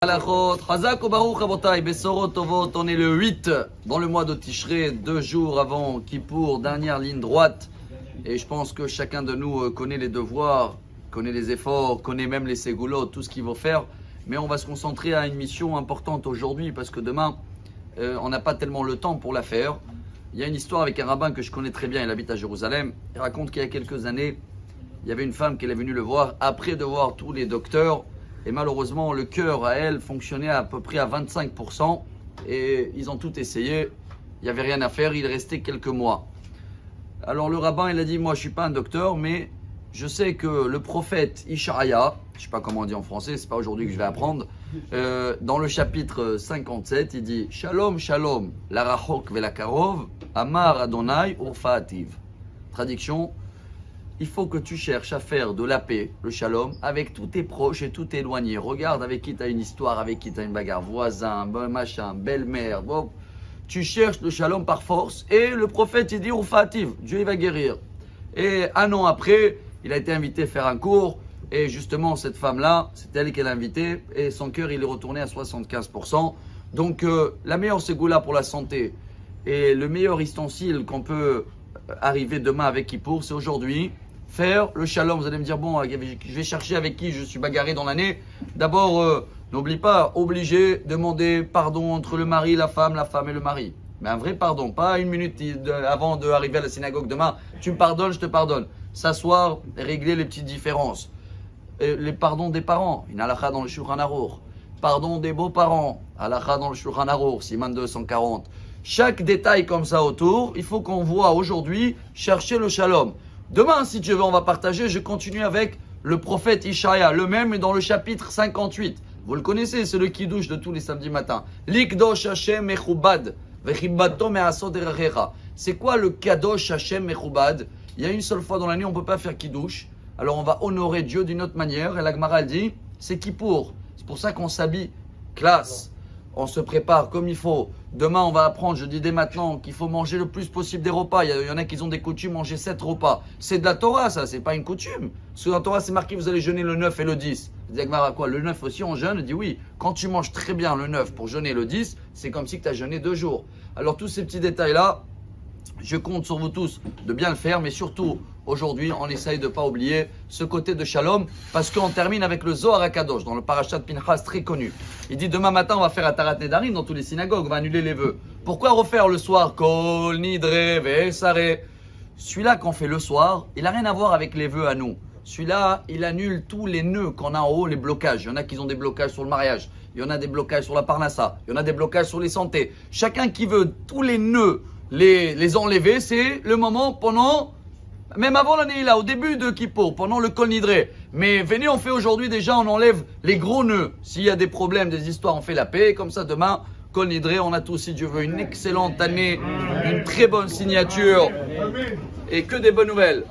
Halachot, Chazak ou Baruch Rabotai, Besorot Tovot, on est le 8 dans le mois de Tishrei, 2 jours avant Kippour, dernière ligne droite. Et je pense que chacun de nous connaît les devoirs, connaît les efforts, connaît même les ségoulot, tout ce qu'il faut faire. Mais on va se concentrer à une mission importante aujourd'hui parce que demain, on n'a pas tellement le temps pour la faire. Il y a une histoire avec un rabbin que je connais très bien, il habite à Jérusalem. Il raconte qu'il y a quelques années, il y avait une femme qui est venue le voir après de voir tous les docteurs. Et malheureusement, le cœur à elle fonctionnait à peu près à 25%. Et ils ont tout essayé. Il n'y avait rien à faire. Il restait quelques mois. Alors le rabbin, il a dit, moi je ne suis pas un docteur, mais je sais que le prophète Ishaïa, je ne sais pas comment on dit en français, ce n'est pas aujourd'hui que je vais apprendre, dans le chapitre 57, il dit, Shalom, shalom, la rachok velakarov, amar Adonai urfaativ. Traduction, il faut que tu cherches à faire de la paix, le shalom, avec tous tes proches et tous tes éloignés. Regarde avec qui tu as une histoire, avec qui tu as une bagarre, voisin, machin, belle-mère. Bon. Tu cherches le shalom par force. Et le prophète, il dit, Urfaativ, Dieu il va guérir. Et un an après, il a été invité à faire un cours. Et justement, cette femme-là, c'est elle qui l'a invité. Et son cœur, il est retourné à 75%. Donc, la meilleure ségoula pour la santé et le meilleur ustensile qu'on peut arriver demain avec Kippour, c'est aujourd'hui. Faire le shalom, vous allez me dire, bon, je vais chercher avec qui je suis bagarré dans l'année. D'abord, n'oublie pas, obligé, demander pardon entre le mari, la femme et le mari. Mais un vrai pardon, pas une minute avant d'arriver à la synagogue demain. Tu me pardonnes, je te pardonne. S'asseoir, régler les petites différences. Les pardons des parents, une halakha dans le Shulchan Aruch. Pardon des beaux-parents, halakha dans le Shulchan Aruch, Siman 240. Chaque détail comme ça autour, il faut qu'on voit aujourd'hui chercher le shalom. Demain, si tu veux, on va partager. Je continue avec le prophète Ishaïa, le même est dans le chapitre 58. Vous le connaissez, c'est le kiddush de tous les samedis matins. Likdosh Hashem mechubad, vechibbato me'asot derachecha. C'est quoi le kadosh Hashem mechubad? Il y a une seule fois dans l'année, on ne peut pas faire kiddush. Alors on va honorer Dieu d'une autre manière. Et la Gemara dit, c'est Kippour. C'est pour ça qu'on s'habille classe. On se prépare comme il faut. Demain, on va apprendre, je dis dès maintenant, qu'il faut manger le plus possible des repas. Il y en a qui ont des coutumes, manger 7 repas. C'est de la Torah, ça, c'est pas une coutume. Parce que dans la Torah, c'est marqué, vous allez jeûner le 9 et le 10. Vous dites, quoi, le 9 aussi, on jeûne? Il dit oui. Quand tu manges très bien le 9 pour jeûner le 10, c'est comme si tu as jeûné 2 jours. Alors, tous ces petits détails-là, je compte sur vous tous de bien le faire, mais surtout, aujourd'hui, on essaye de ne pas oublier ce côté de shalom, parce qu'on termine avec le Zohar HaKadosh, dans le parashat de Pinchas, très connu. Il dit, demain matin, on va faire Atarat Nedarim dans toutes les synagogues, on va annuler les vœux. Pourquoi refaire le soir Kol, Nidre, Vesare? Celui-là qu'on fait le soir, il n'a rien à voir avec les vœux à nous. Celui-là, il annule tous les nœuds qu'on a en haut, les blocages. Il y en a qui ont des blocages sur le mariage, il y en a des blocages sur la parnassa, il y en a des blocages sur les santé. Chacun qui veut tous les nœuds, les enlever, c'est le moment pendant, même avant l'année là, au début de Kippour, pendant le Kol Nidre. Mais venez, on fait aujourd'hui déjà, on enlève les gros nœuds. S'il y a des problèmes, des histoires, on fait la paix. Comme ça, demain, Kol Nidre, on a tous, si Dieu veut, une excellente année, une très bonne signature et que des bonnes nouvelles.